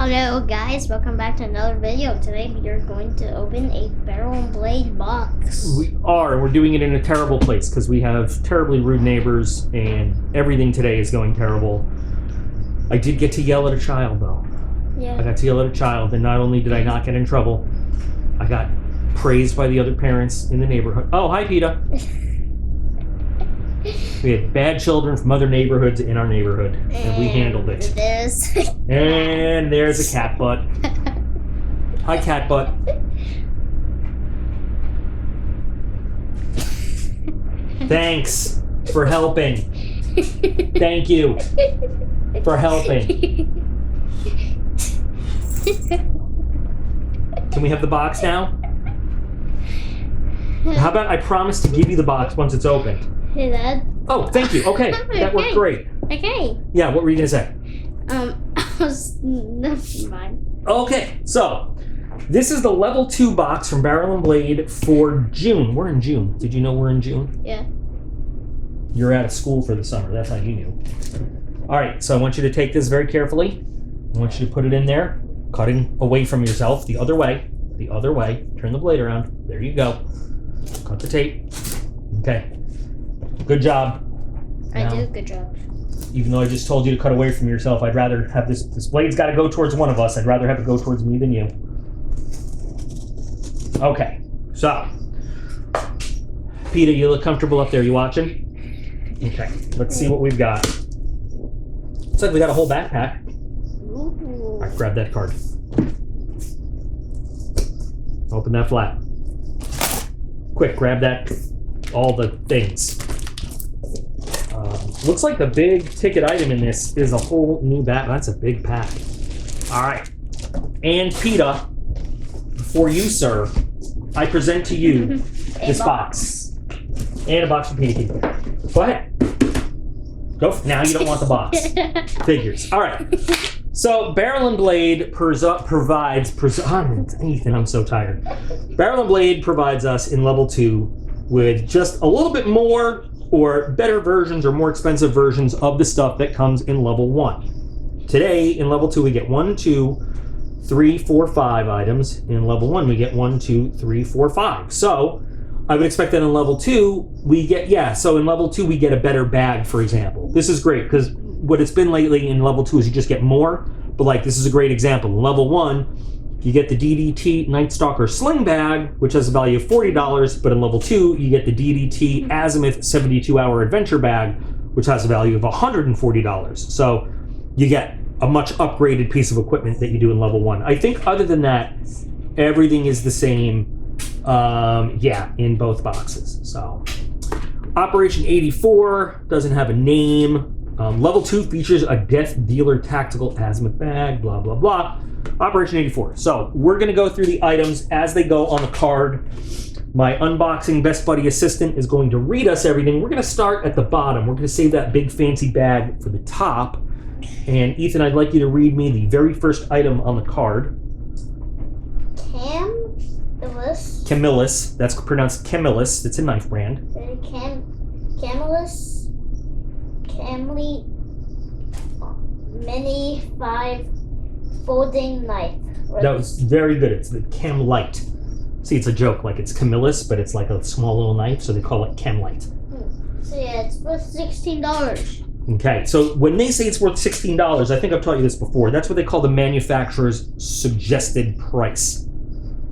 Hello guys, welcome back to another video. Today we are going to open a barrel and blade box. We're doing it in a terrible place because we have terribly rude neighbors and everything today is going terrible. I did get to yell at a child though. Yeah. I got to yell at a child, and not only did I not get in trouble, I got praised by the other parents in the neighborhood. Oh, hi PETA. We had bad children from other neighborhoods in our neighborhood, and we handled it. And there's a cat butt. Hi, cat butt. Thanks for helping. Thank you for helping. Can we have the box now? How about I promise to give you the box once it's opened? Hey, Dad. Oh, thank you. Okay, that worked great. Okay. Yeah, what were you gonna say? Never mind. Okay, so this is the level 2 box from Barrel and Blade for June. We're in June. Did you know we're in June? Yeah. You're out of school for the summer. That's how you knew. All right, so I want you to take this very carefully. I want you to put it in there, cutting away from yourself the other way. The other way. Turn the blade around. There you go. Cut the tape. Okay. Good job. I did a good job. Even though I just told you to cut away from yourself, I'd rather have this blade's got to go towards one of us. I'd rather have it go towards me than you. Okay, so PETA, you look comfortable up there. You watching? Okay, let's see what we've got. Looks like we got a whole backpack. Ooh. All right, grab that card. Open that flap. Quick, grab that. All the things. Looks like the big ticket item in this is a whole new bag. That's a big pack. All right. And PETA, for you, sir, I present to you this box. And a box of PETA. Go ahead. Go. Now you don't want the box. Figures. All right. So Barrel and Blade provides... Ethan, I'm so tired. Barrel and Blade provides us in level 2 with just a little bit more or better versions or more expensive versions of the stuff that comes in level 1. Today, in level 2, we get 1, 2, 3, 4, 5 items. In level 1, we get 1, 2, 3, 4, 5. So I would expect that in level 2, we get, so in level 2, we get a better bag, for example. This is great, because what it's been lately in level 2 is you just get more, but like this is a great example. In level 1, you get the DDT Night Stalker Sling Bag, which has a value of $40, but in level 2, you get the DDT Azimuth 72-Hour Adventure Bag, which has a value of $140. So you get a much upgraded piece of equipment that you do in level 1. I think other than that, everything is the same, in both boxes. So Operation 84 doesn't have a name. Level 2 features a Death Dealer Tactical Azimuth Bag, blah, blah, blah. Operation 84. So we're going to go through the items as they go on the card. My unboxing best buddy assistant is going to read us everything. We're going to start at the bottom. We're going to save that big fancy bag for the top. And Ethan, I'd like you to read me the very first item on the card. Camillus. Camillus. That's pronounced Camillus. It's a knife brand. Camillus. Camly Mini 5 folding knife. That was very good. It's the Cam Light. See, it's a joke. Like it's Camillus, but it's like a small little knife, so they call it Cam Light. So yeah, it's worth $16. Okay, so when they say it's worth $16, I think I've taught you this before. That's what they call the manufacturer's suggested price.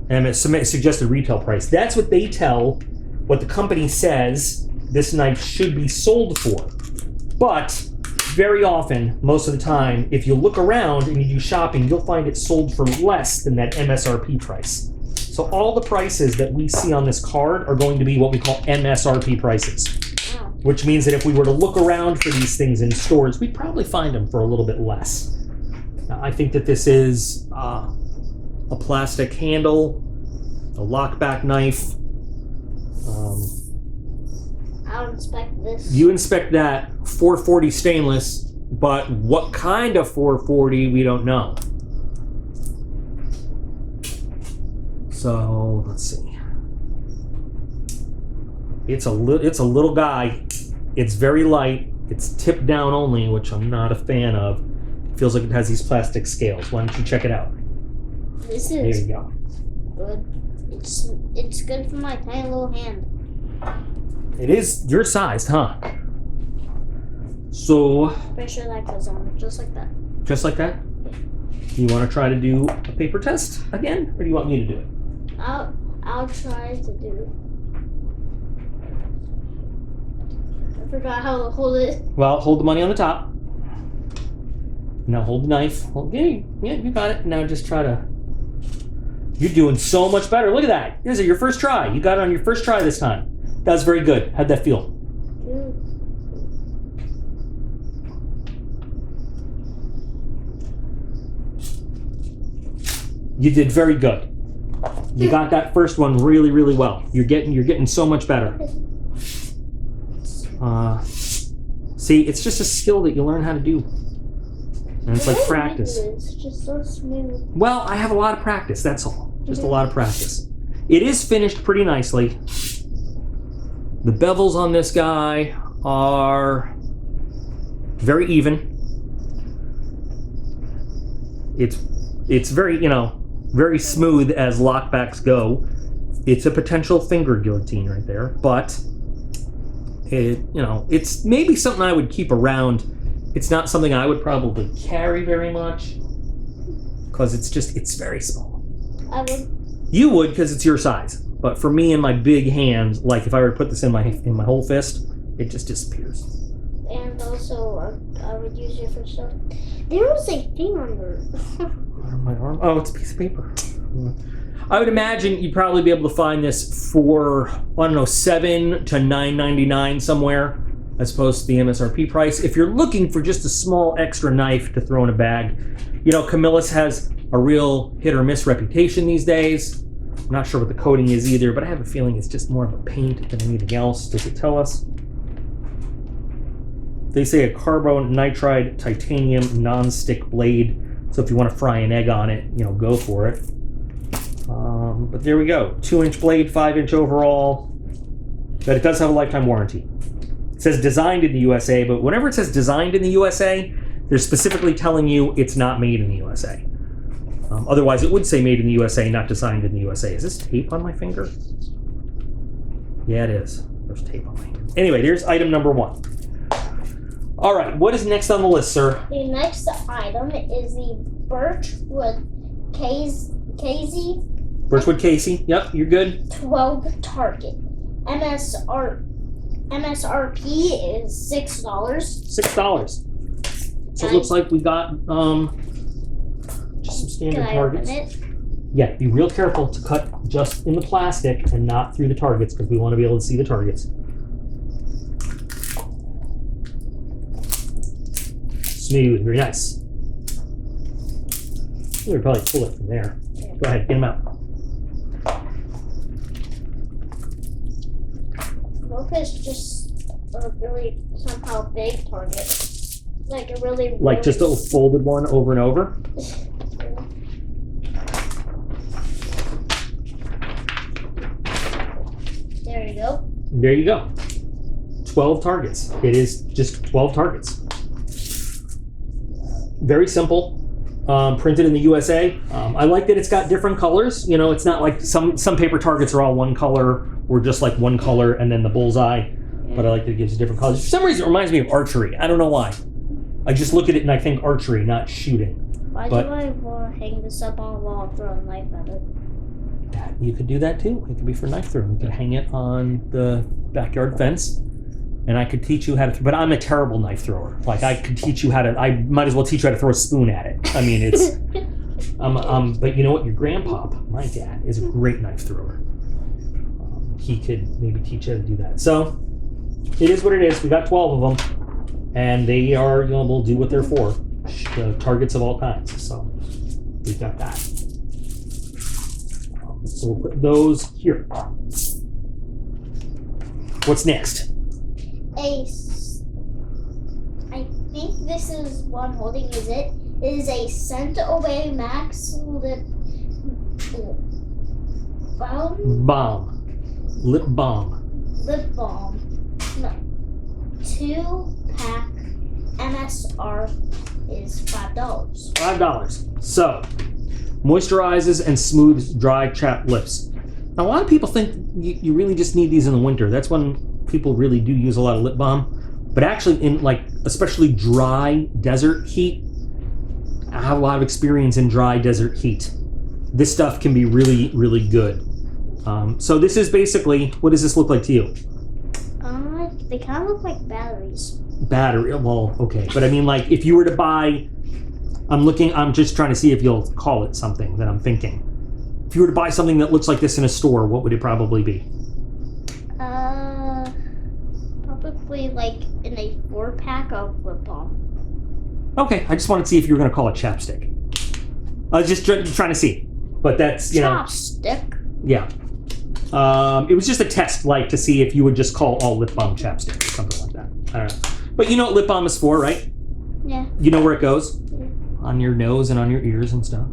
And it's suggested retail price. That's what they tell what the company says this knife should be sold for. But very often, most of the time, if you look around and you do shopping, you'll find it sold for less than that MSRP price. So all the prices that we see on this card are going to be what we call MSRP prices, which means that if we were to look around for these things in stores, we'd probably find them for a little bit less. Now, I think that this is a plastic handle, a lockback knife. I'll inspect this. You inspect that. 440 stainless, but what kind of 440 we don't know. So let's see. It's a little guy. It's very light. It's tip down only, which I'm not a fan of. Feels like it has these plastic scales. Why don't you check it out? This There is you go. good. It's good for my tiny little hand. It is your size, huh? So, Pretty sure that goes on just like that. just like that? You want to try to do a paper test again? Or do you want me to do it? I'll try to do. I forgot how to hold it. Well, hold the money on the top. Now hold the knife. Yeah, you got it. Now just try to... You're doing so much better. Look at that. Here's your first try. You got it on your first try this time. That was very good. How'd that feel? Dude. You did very good. You got that first one really, really well. You're getting so much better. See, it's just a skill that you learn how to do. And it's like practice. It's just so smooth. Well, I have a lot of practice, that's all. Just a lot of practice. It is finished pretty nicely. The bevels on this guy are very even. It's very, very smooth as lockbacks go. It's a potential finger guillotine right there, but it's maybe something I would keep around. It's not something I would probably carry very much because it's very small. I would. You would because it's your size, but for me and my big hands, like if I were to put this in my whole fist, it just disappears. And also, I would use it for stuff. There was a thing on My arm? Oh, it's a piece of paper. I would imagine you'd probably be able to find this for, I don't know, $7 to $9.99 somewhere, as opposed to the MSRP price. If you're looking for just a small extra knife to throw in a bag, Camillus has a real hit or miss reputation these days. I'm not sure what the coating is either, but I have a feeling it's just more of a paint than anything else. Does it tell us? They say a carbonitride titanium non-stick blade. So if you want to fry an egg on it, go for it. But there we go. 2-inch blade, 5-inch overall. But it does have a lifetime warranty. It says designed in the USA, but whenever it says designed in the USA, they're specifically telling you it's not made in the USA. Otherwise, it would say made in the USA, not designed in the USA. Is this tape on my finger? Yeah, it is. There's tape on my finger. Anyway, there's item number 1. All right, what is next on the list, sir? The next item is the Birchwood Casey. Birchwood Casey. Yep, you're good. 12 target. MSRP is $6. $6. So it looks like we got just some standard targets. Open it? Yeah, be real careful to cut just in the plastic and not through the targets because we want to be able to see the targets. Smooth, very nice. You would probably pull it from there. Yeah. Go ahead, get them out. Both is just a really somehow big target. Like a really. Like just a folded one over and over? There you go. There you go. 12 targets. It is just 12 targets. Very simple. Printed in the USA. I like that it's got different colors. It's not like some paper targets are all one color or just like one color and then the bullseye. But I like that it gives you different colors. For some reason, it reminds me of archery. I don't know why. I just look at it and I think archery, not shooting. Why do I want to hang this up on a wall and throw a knife at it? You could do that too. It could be for knife throwing. You could hang it on the backyard fence. And I could teach you how to, but I'm a terrible knife thrower. Like I could teach you how to, I might as well teach you how to throw a spoon at it. I mean, it's, but you know what? Your grandpa, my dad, is a great knife thrower. He could maybe teach you how to do that. So it is what it is. We got 12 of them and they are, will do what they're for. Targets of all kinds. So we've got that. So we'll put those here. What's next? I think this is what I'm holding. Is it? It is a Scent Away Max Lip Balm. Lip balm. Lip balm. No. 2-pack. MSR is $5. $5. So, moisturizes and smooths dry, chapped lips. Now, a lot of people think you really just need these in the winter. That's when people really do use a lot of lip balm. But actually, in like especially dry desert heat, I have a lot of experience in dry desert heat. This stuff can be really, really good. So this is basically, what does this look like to you? They kind of look like batteries. Battery, well, okay. But I mean, like, if you were to buy, I'm just trying to see if you'll call it something that I'm thinking. If you were to buy something that looks like this in a store, what would it probably be? Probably like in a 4-pack of lip balm. Okay, I just wanted to see if you were going to call it chapstick. I was just trying to see. But that's, you know. Chapstick? Yeah. It was just a test, like, to see if you would just call all lip balm chapstick or something like that. I don't know. But you know what lip balm is for, right? Yeah. You know where it goes? Yeah. On your nose and on your ears and stuff.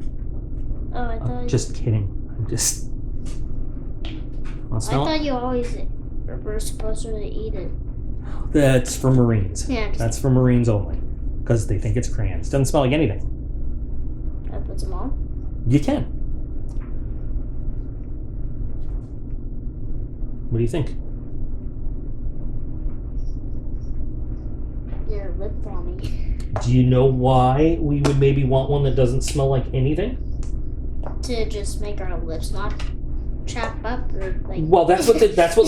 Oh, I thought. Just kidding. I'm just. Want to smell I thought you always were supposed to eat it. That's for Marines. Yeah. That's for Marines only. Because they think it's crayons. Doesn't smell like anything. Can I put some on? You can. What do you think? You're lip balmy. Do you know why we would maybe want one that doesn't smell like anything? To just make our lips not chap up or like. Well, that's what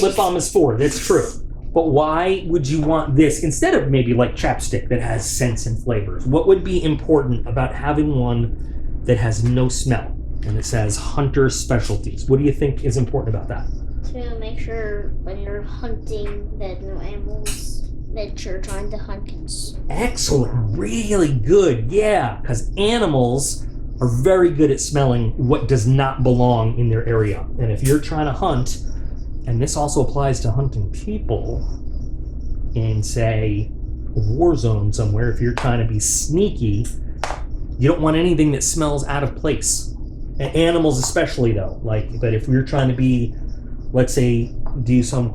lip balm is for. That's true. But why would you want this instead of maybe like chapstick that has scents and flavors? What would be important about having one that has no smell and it says Hunter Specialties? What do you think is important about that? To make sure when you're hunting that no animals that you're trying to hunt can. Excellent. Really good. Yeah, because animals are very good at smelling what does not belong in their area. And if you're trying to hunt, and this also applies to hunting people in, say, a war zone somewhere, if you're trying to be sneaky, you don't want anything that smells out of place. And animals especially, though. But if you're trying to be, let's say, do some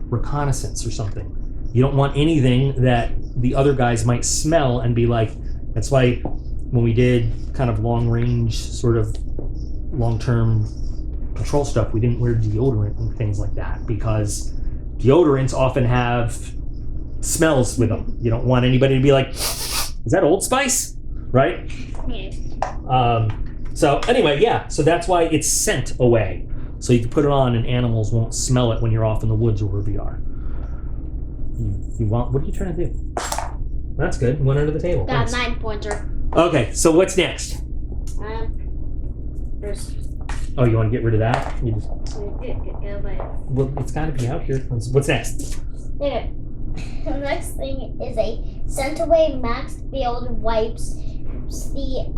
reconnaissance or something, you don't want anything that the other guys might smell and be like, that's why when we did kind of long-range, sort of long-term patrol stuff, we didn't wear deodorant and things like that, because deodorants often have smells with them. You don't want anybody to be like, is that Old Spice? Right? Yeah. So anyway, yeah, so that's why it's scent away. So you can put it on and animals won't smell it when you're off in the woods or wherever you are. What are you trying to do? That's good. Went under the table. Got Thanks. 9-pointer. Okay, so what's next? First. Oh, you want to get rid of that? You just, Go by. well, it's got to be out here. What's next? Okay. The next thing is a Scentaway Max Field Wipes. The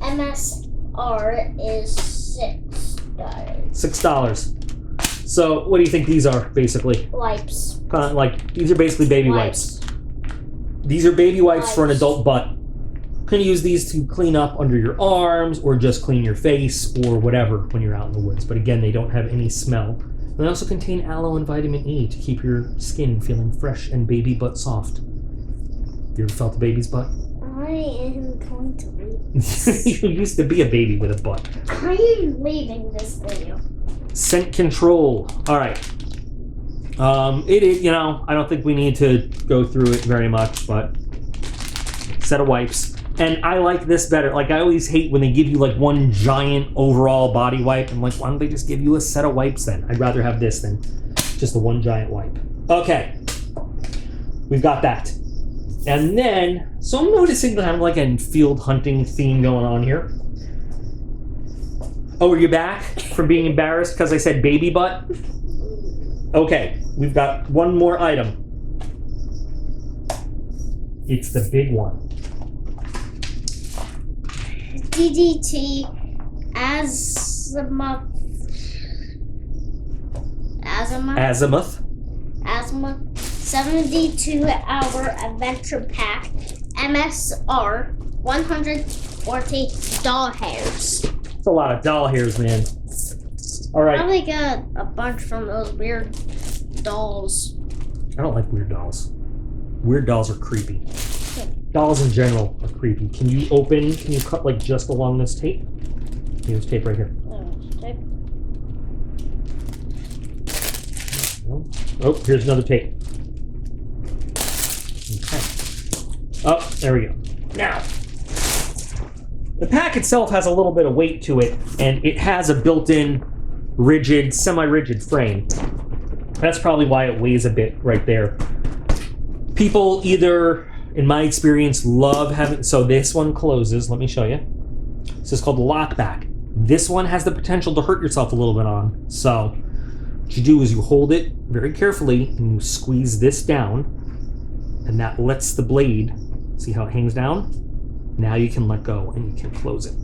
MSR is $6. $6. So, what do you think these are, basically? Wipes. Kind of like, these are basically baby wipes. These are baby wipes for an adult butt. You can use these to clean up under your arms or just clean your face or whatever when you're out in the woods. But again, they don't have any smell. They also contain aloe and vitamin E to keep your skin feeling fresh and baby butt soft. You ever felt a baby's butt? I am going to leave. You used to be a baby with a butt. I am leaving this video. Scent control. All right. It is, I don't think we need to go through it very much, but set of wipes. And I like this better. Like, I always hate when they give you like one giant overall body wipe. I'm like, why don't they just give you a set of wipes then? I'd rather have this than just the one giant wipe. Okay. We've got that. And then, so I'm noticing that I'm like a field hunting theme going on here. Oh, are you back from being embarrassed because I said baby butt? Okay, we've got one more item. It's the big one. DDT Azimuth 72-hour adventure pack. MSR $140. It's a lot of doll hairs, man. All right. Probably got a bunch from those weird dolls. I don't like weird dolls. Weird dolls are creepy. Dolls in general are creepy. Can you cut like just along this tape? Here's tape right here. Tape. Oh, here's another tape. Okay. Oh, there we go. Now, the pack itself has a little bit of weight to it, and it has a built-in rigid, semi-rigid frame. That's probably why it weighs a bit right there. People either, in my experience, love having... So this one closes. Let me show you. This is called the lockback. This one has the potential to hurt yourself a little bit on. So what you do is you hold it very carefully and you squeeze this down, and that lets the blade, see how it hangs down? Now you can let go and you can close it.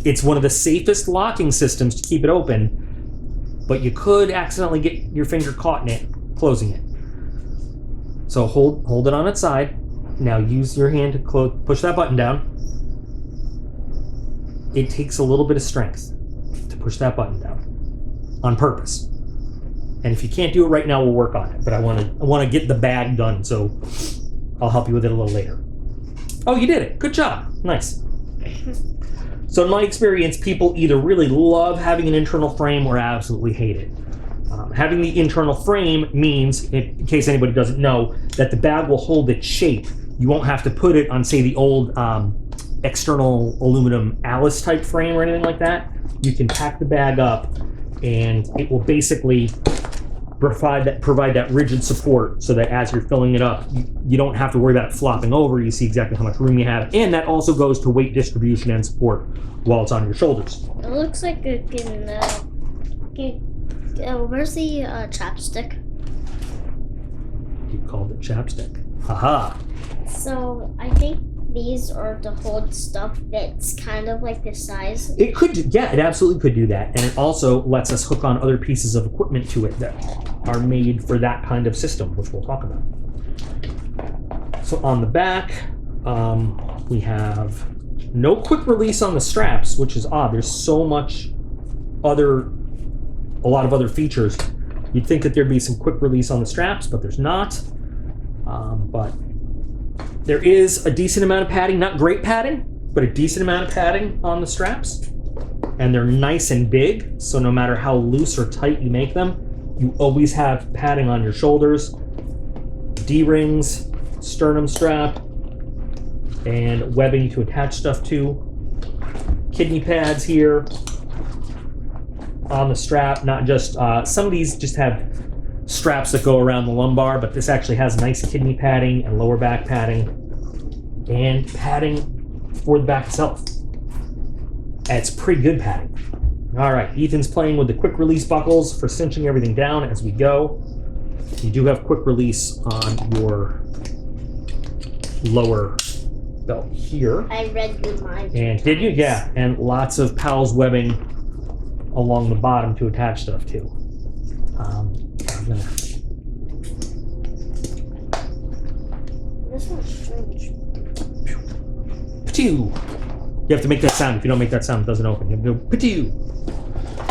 It's one of the safest locking systems to keep it open, but you could accidentally get your finger caught in it, closing it. So hold it on its side. Now use your hand to push that button down. It takes a little bit of strength to push that button down on purpose. And if you can't do it right now, we'll work on it. But I want to get the bag done, so I'll help you with it a little later. Oh, you did it. Good job. Nice. So in my experience, people either really love having an internal frame or absolutely hate it. Having the internal frame means, in case anybody doesn't know, that the bag will hold its shape. You won't have to put it on, say, the old external aluminum Alice type frame or anything like that. You can pack the bag up and it will basically provide that rigid support so that as you're filling it up, you don't have to worry about it flopping over. You see exactly how much room you have. And that also goes to weight distribution and support while it's on your shoulders. It looks like it can... where's the chapstick? You called it chapstick. Haha. So I think these are to hold stuff that's kind of like this size. It could, yeah, it absolutely could do that. And it also lets us hook on other pieces of equipment to it that are made for that kind of system, which we'll talk about. So on the back, we have no quick release on the straps, which is odd. There's so much a lot of other features. You'd think that there'd be some quick release on the straps, but there's not. But there is a decent amount of padding, not great padding, but a decent amount of padding on the straps. And they're nice and big, so no matter how loose or tight you make them, you always have padding on your shoulders, D-rings, sternum strap, and webbing to attach stuff to. Kidney pads here on the strap, not just, some of these just have straps that go around the lumbar, but this actually has nice kidney padding and lower back padding and padding for the back itself. And it's pretty good padding. All right, Ethan's playing with the quick release buckles for cinching everything down as we go. You do have quick release on your lower belt here. I read your mind. And did you? Yeah, and lots of PALS webbing along the bottom to attach stuff to. I'm gonna... This one's strange. Patew! You have to make that sound. If you don't make that sound, it doesn't open. You have to go patew.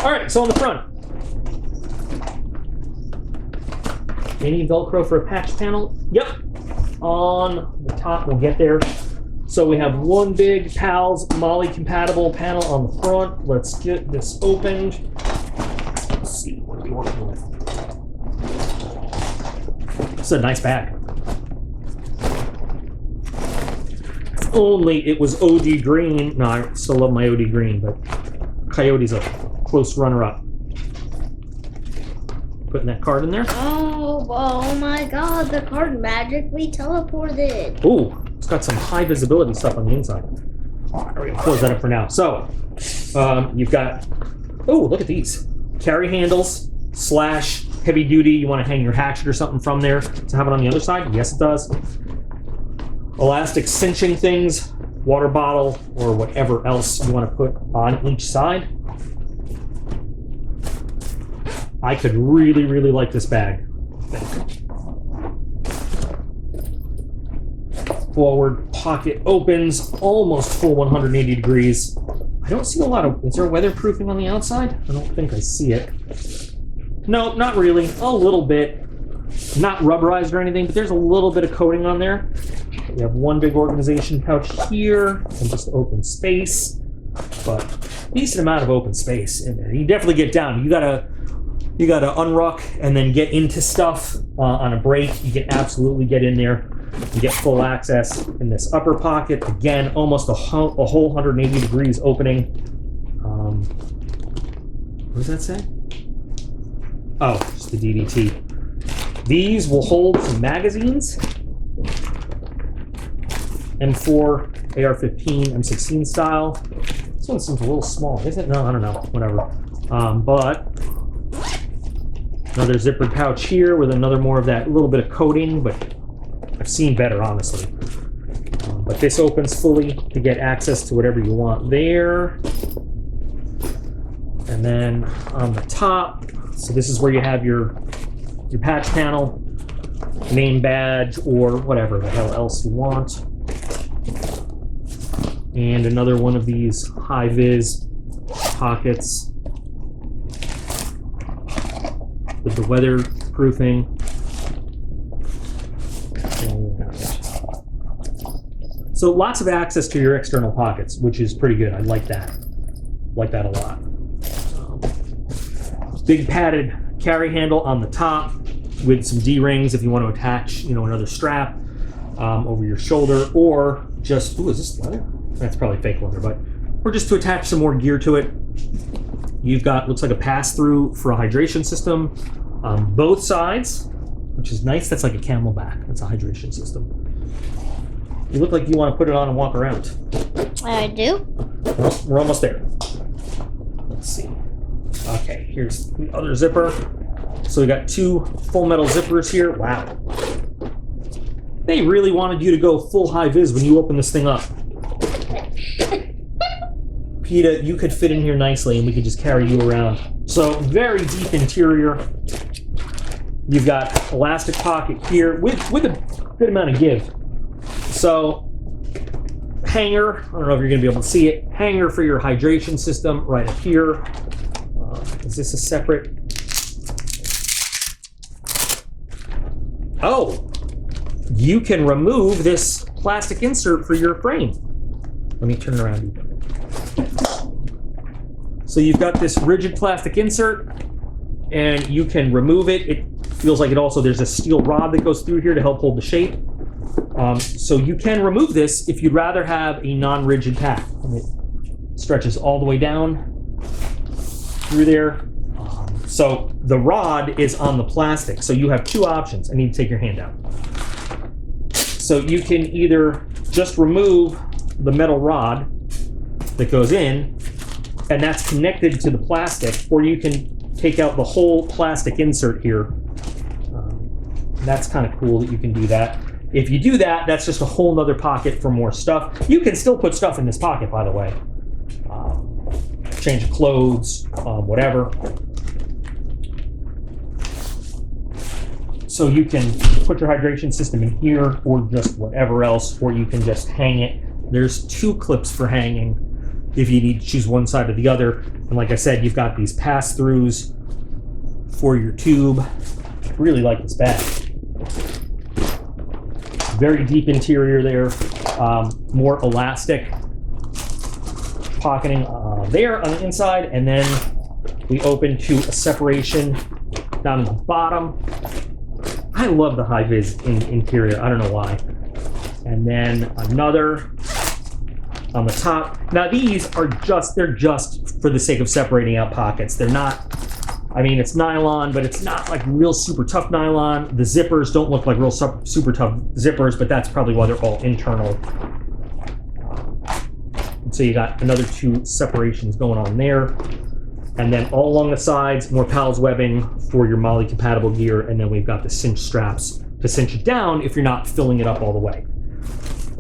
All right, so on the front, any Velcro for a patch panel? Yep. On the top, we'll get there. So we have one big PALS Molly compatible panel on the front. Let's get this opened. Let's see what are we working with. It's a nice bag. If only it was OD green. No, I still love my OD green, but Coyote's a close runner-up. Putting that card in there. Oh my god, the card magically teleported. Ooh, it's got some high visibility stuff on the inside. All right, we're gonna close that up for now. So, you've got, oh, look at these. Carry handles / heavy duty. You want to hang your hatchet or something from there to have it on the other side? Yes, it does. Elastic cinching things, water bottle, or whatever else you want to put on each side. I could really, really like this bag. Forward pocket opens almost full 180 degrees. I don't see a lot of, is there weatherproofing on the outside? I don't think I see it. No, not really. A little bit. Not rubberized or anything, but there's a little bit of coating on there. We have one big organization pouch here and just open space, but decent amount of open space in there. You definitely get down. You gotta unruck and then get into stuff on a break. You can absolutely get in there. You get full access in this upper pocket. Again, almost a whole 180 degrees opening. What does that say? Oh, just the DDT. These will hold some magazines. M4, AR-15, M16 style. This one seems a little small, isn't it? No, I don't know. Whatever. But another zippered pouch here with another more of that little bit of coating, but I've seen better, honestly. But this opens fully to get access to whatever you want there. And then on the top, so this is where you have your patch panel, name badge, or whatever the hell else you want. And another one of these high-vis pockets with the weatherproofing. So lots of access to your external pockets, which is pretty good. I like that. Like that a lot. Big padded carry handle on the top with some D-rings if you want to attach, another strap over your shoulder, or just, ooh, is this leather? That's probably fake leather, but, or just to attach some more gear to it. You've got, looks like a pass-through for a hydration system on both sides, which is nice. That's like a camelback. That's a hydration system. You look like you want to put it on and walk around. I do. Well, we're almost there. Let's see. Okay, here's the other zipper. So we got two full metal zippers here. Wow. They really wanted you to go full high vis when you open this thing up. PETA, you could fit in here nicely and we could just carry you around. So very deep interior. You've got elastic pocket here with a good amount of give. So hanger, I don't know if you're gonna be able to see it, hanger for your hydration system right up here. Is this a separate? Oh, you can remove this plastic insert for your frame. Let me turn it around. So you've got this rigid plastic insert and you can remove it. It feels like there's a steel rod that goes through here to help hold the shape. So you can remove this if you'd rather have a non-rigid pack. And it stretches all the way down through there. So the rod is on the plastic. So you have two options. I need to take your hand out. So you can either just remove the metal rod that goes in, and that's connected to the plastic, or you can take out the whole plastic insert here. That's kind of cool that you can do that. If you do that, that's just a whole nother pocket for more stuff. You can still put stuff in this pocket, by the way. Change of clothes, whatever. So you can put your hydration system in here, or just whatever else, or you can just hang it. There's two clips for hanging if you need to choose one side or the other. And like I said, you've got these pass-throughs for your tube. I really like this bag. Very deep interior there, more elastic pocketing there on the inside, and then we open to a separation down at the bottom. I love the high-vis interior, I don't know why. And then another on the top. Now these are they're just for the sake of separating out pockets. They're not, I mean, it's nylon, but it's not like real super tough nylon. The zippers don't look like real super tough zippers, but that's probably why they're all internal. And so you got another two separations going on there. And then all along the sides, more PALS webbing for your MOLLE compatible gear. And then we've got the cinch straps to cinch it down if you're not filling it up all the way.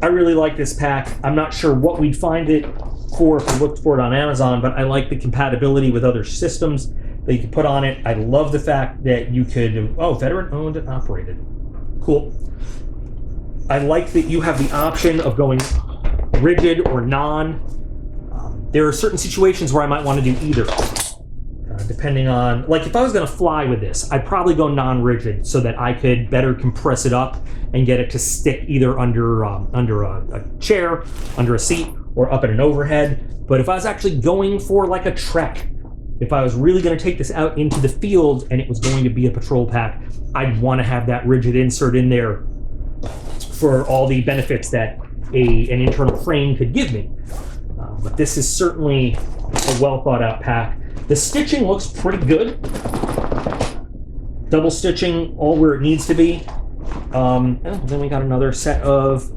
I really like this pack. I'm not sure what we'd find it for if we looked for it on Amazon, but I like the compatibility with other systems that you can put on it. I love the fact that you could, veteran owned and operated. Cool. I like that you have the option of going rigid or non. There are certain situations where I might want to do either. depending on, like if I was gonna fly with this, I'd probably go non-rigid so that I could better compress it up and get it to stick either under a chair, under a seat, or up at an overhead. But if I was actually going for like a trek, if I was really gonna take this out into the field and it was going to be a patrol pack, I'd wanna have that rigid insert in there for all the benefits that an internal frame could give me. But this is certainly a well thought out pack. The stitching looks pretty good. Double stitching all where it needs to be. And then we got another set of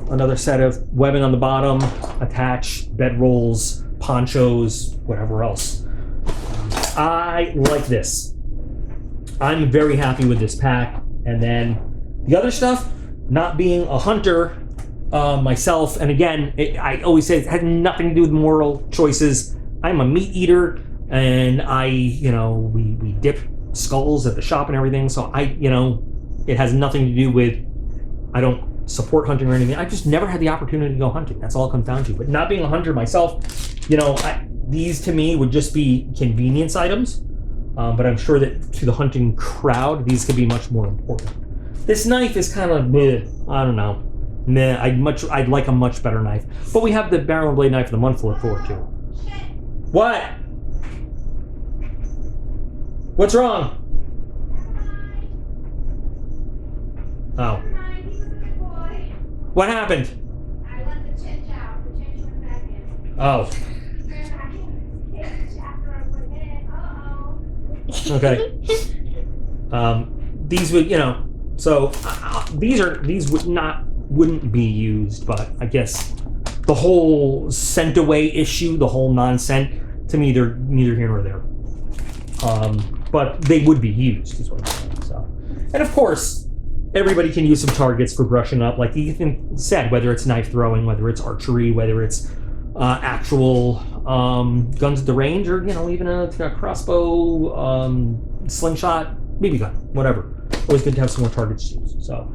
webbing on the bottom, attached bedrolls, ponchos, whatever else. I like this. I'm very happy with this pack. And then the other stuff, not being a hunter myself, and again, I always say it had nothing to do with moral choices. I'm a meat eater, and we dip skulls at the shop and everything, so it has nothing to do with, I don't support hunting or anything. I just never had the opportunity to go hunting. That's all it comes down to. But not being a hunter myself, these to me would just be convenience items, but I'm sure that to the hunting crowd, these could be much more important. This knife is kind of, I don't know. Nah, I'd like a much better knife. But we have the barrel and blade knife of the month to look forward to. What? What's wrong? Oh. What happened? I let the chinch out. The chinch went back in. Oh. Okay. These would, so these wouldn't be used, but I guess the whole scent away issue, the whole non-scent, to me they're neither here nor there. But they would be used, is what I'm saying. So, and of course, everybody can use some targets for brushing up, like Ethan said, whether it's knife throwing, whether it's archery, whether it's actual guns at the range, or even a crossbow, slingshot, BB gun, whatever. Always good to have some more targets to use. So,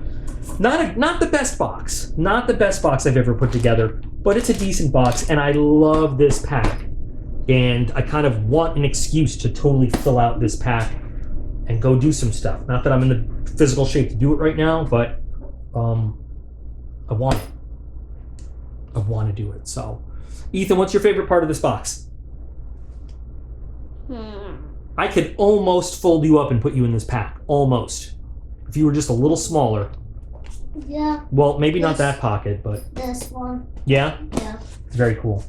not the best box, not the best box I've ever put together, but it's a decent box, and I love this pack. And I kind of want an excuse to totally fill out this pack and go do some stuff. Not that I'm in the physical shape to do it right now, but I want it. I want to do it. So, Ethan, what's your favorite part of this box? I could almost fold you up and put you in this pack. Almost. If you were just a little smaller. Yeah. Well, maybe not that pocket, but... This one. Yeah? Yeah. Very cool.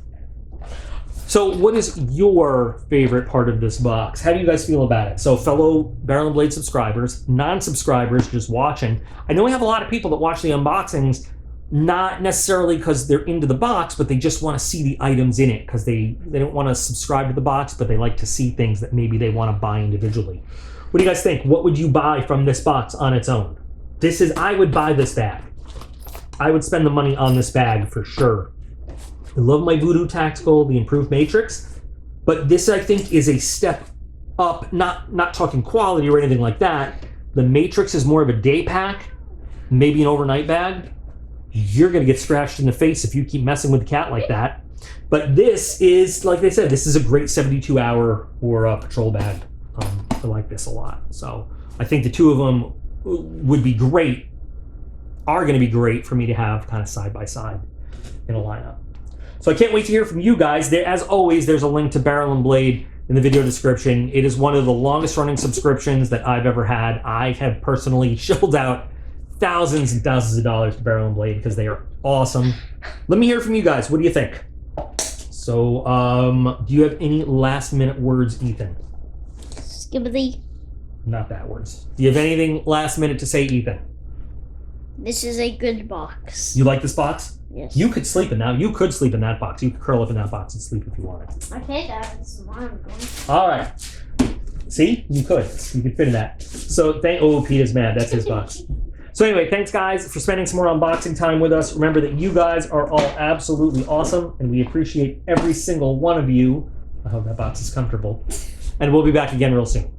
So what is your favorite part of this box? How do you guys feel about it? So fellow Barrel and Blade subscribers, non-subscribers just watching. I know we have a lot of people that watch the unboxings, not necessarily because they're into the box, but they just want to see the items in it because they don't want to subscribe to the box, but they like to see things that maybe they want to buy individually. What do you guys think? What would you buy from this box on its own? I would buy this bag. I would spend the money on this bag for sure. I love my Voodoo Tactical, the improved Matrix, but this I think is a step up, not talking quality or anything like that. The Matrix is more of a day pack, maybe an overnight bag. You're gonna get scratched in the face if you keep messing with the cat like that. But this is, like they said, this is a great 72-hour or a patrol bag. I like this a lot. So I think the two of them would be great, are gonna be great for me to have kind of side by side in a lineup. So I can't wait to hear from you guys. As always, there's a link to Barrel and Blade in the video description. It is one of the longest running subscriptions that I've ever had. I have personally shelled out thousands and thousands of dollars to Barrel and Blade because they are awesome. Let me hear from you guys. What do you think? So, do you have any last minute words, Ethan? Skibbity. Not that words. Do you have anything last minute to say, Ethan? This is a good box. You like this box? Yes. You could sleep in that. You could sleep in that box. You could curl up in that box and sleep if you wanted. Okay, guys. All right. See, you could fit in that. So Peter's mad. That's his box. So anyway, thanks guys for spending some more unboxing time with us. Remember that you guys are all absolutely awesome, and we appreciate every single one of you. I hope that box is comfortable, and we'll be back again real soon.